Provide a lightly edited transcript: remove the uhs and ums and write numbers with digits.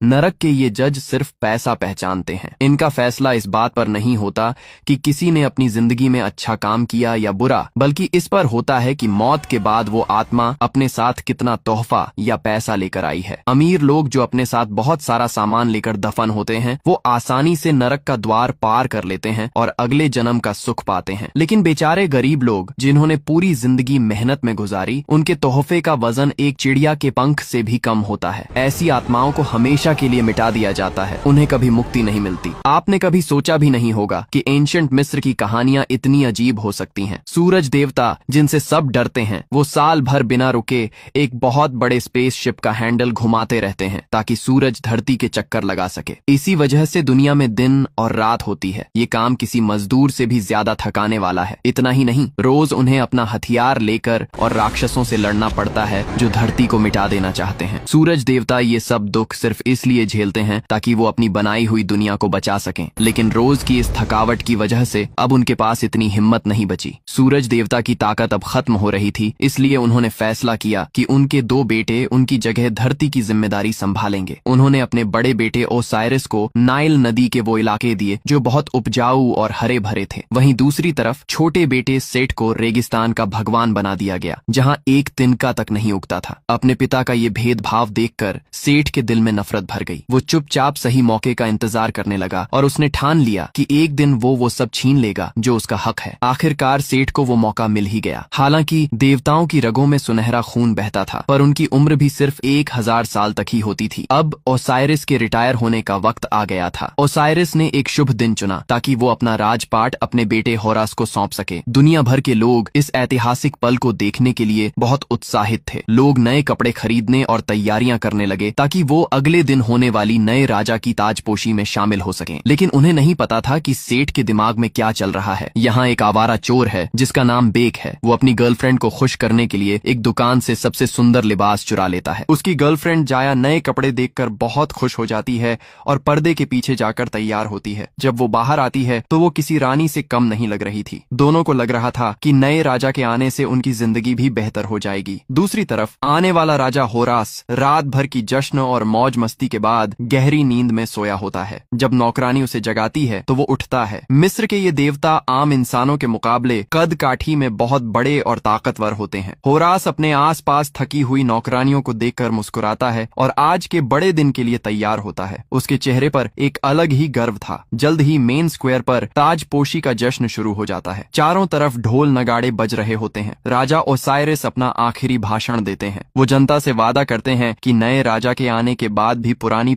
नरक के ये जज सिर्फ पैसा पहचानते हैं। इनका फैसला इस बात पर नहीं होता कि किसी ने अपनी जिंदगी में अच्छा काम किया या बुरा, बल्कि इस पर होता है कि मौत के बाद वो आत्मा अपने साथ कितना तोहफा या पैसा लेकर आई है। अमीर लोग जो अपने साथ बहुत सारा सामान लेकर दफन होते हैं, वो आसानी से नरक का द्वार पार कर लेते हैं और अगले जन्म का सुख पाते हैं। लेकिन बेचारे गरीब लोग, जिन्होंने पूरी जिंदगी मेहनत में गुजारी, उनके तोहफे का वजन एक चिड़िया के पंख से भी कम होता है। ऐसी आत्माओं को हमेशा के लिए मिटा दिया जाता है, उन्हें कभी मुक्ति नहीं मिलती। आपने कभी सोचा भी नहीं होगा कि एंशिएंट मिस्र की कहानियां इतनी अजीब हो सकती हैं। सूरज देवता, जिनसे सब डरते हैं, वो साल भर बिना रुके एक बहुत बड़े स्पेसशिप का हैंडल घुमाते रहते हैं ताकि सूरज धरती के चक्कर लगा सके। इसी वजह से दुनिया में दिन और रात होती है। ये काम किसी मजदूर से भी ज्यादा थकाने वाला है। इतना ही नहीं, रोज उन्हें अपना हथियार लेकर और राक्षसों से लड़ना पड़ता है जो धरती को मिटा देना चाहते हैं। सूरज देवता ये सब दुख सिर्फ इसलिए झेलते हैं ताकि वो अपनी बनाई हुई दुनिया को बचा सकें। लेकिन रोज की इस थकावट की वजह से अब उनके पास इतनी हिम्मत नहीं बची। सूरज देवता की ताकत अब खत्म हो रही थी, इसलिए उन्होंने फैसला किया कि उनके 2 बेटे उनकी जगह धरती की जिम्मेदारी संभालेंगे। उन्होंने अपने बड़े बेटे ओसाइरिस को नाइल नदी के वो इलाके दिए जो बहुत उपजाऊ और हरे भरे थे। वहीं दूसरी तरफ छोटे बेटे सेठ को रेगिस्तान का भगवान बना दिया गया, जहां एक तिनका तक नहीं उगता था। अपने पिता का ये भेदभाव देखकर सेठ के दिल में नफरत भर गई। वो चुपचाप सही मौके का इंतजार करने लगा और उसने ठान लिया कि एक दिन वो सब छीन लेगा जो उसका हक है। आखिरकार सेठ को वो मौका मिल ही गया। हालांकि देवताओं की रगों में सुनहरा खून बहता था, पर उनकी उम्र भी सिर्फ 1000 साल तक ही होती थी। अब ओसाइरिस के रिटायर होने का वक्त आ गया था। ओसाइरिस ने एक शुभ दिन चुना ताकि वो अपना राजपाट अपने बेटे होरास को सौंप सके। दुनिया भर के लोग इस ऐतिहासिक पल को देखने के लिए बहुत उत्साहित थे। लोग नए कपड़े खरीदने और तैयारियां करने लगे ताकि वो अगले दिन होने वाली नए राजा की ताजपोशी में शामिल हो सकें। लेकिन उन्हें नहीं पता था कि सेठ के दिमाग में क्या चल रहा है। यहाँ एक आवारा चोर है जिसका नाम बेक है। वो अपनी गर्लफ्रेंड को खुश करने के लिए एक दुकान से सबसे सुंदर लिबास चुरा लेता है। उसकी गर्लफ्रेंड जाया नए कपड़े देखकर बहुत खुश हो जाती है और पर्दे के पीछे जाकर तैयार होती है। जब वो बाहर आती है तो वो किसी रानी से कम नहीं लग रही थी। दोनों को लग रहा था कि नए राजा के आने से उनकी जिंदगी भी बेहतर हो जाएगी। दूसरी तरफ आने वाला राजा होरास रात भर की जश्न और मौज मस्ती के बाद गहरी नींद में सोया होता है। जब नौकरानी उसे जगाती है तो वो उठता है। मिस्र के ये देवता आम इंसानों के मुकाबले कद काठी में बहुत बड़े और ताकतवर होते हैं। होरास अपने आसपास थकी हुई नौकरानियों को देखकर मुस्कुराता है और आज के बड़े दिन के लिए तैयार होता है। उसके चेहरे पर एक अलग ही गर्व था। जल्द ही मेन स्क्वायर पर ताजपोशी का जश्न शुरू हो जाता है। चारों तरफ ढोल नगाड़े बज रहे होते हैं। राजा ओसाइरिस अपना आखिरी भाषण देते हैं। वो जनता से वादा करते हैं कि नए राजा के आने के बाद भी पुरानी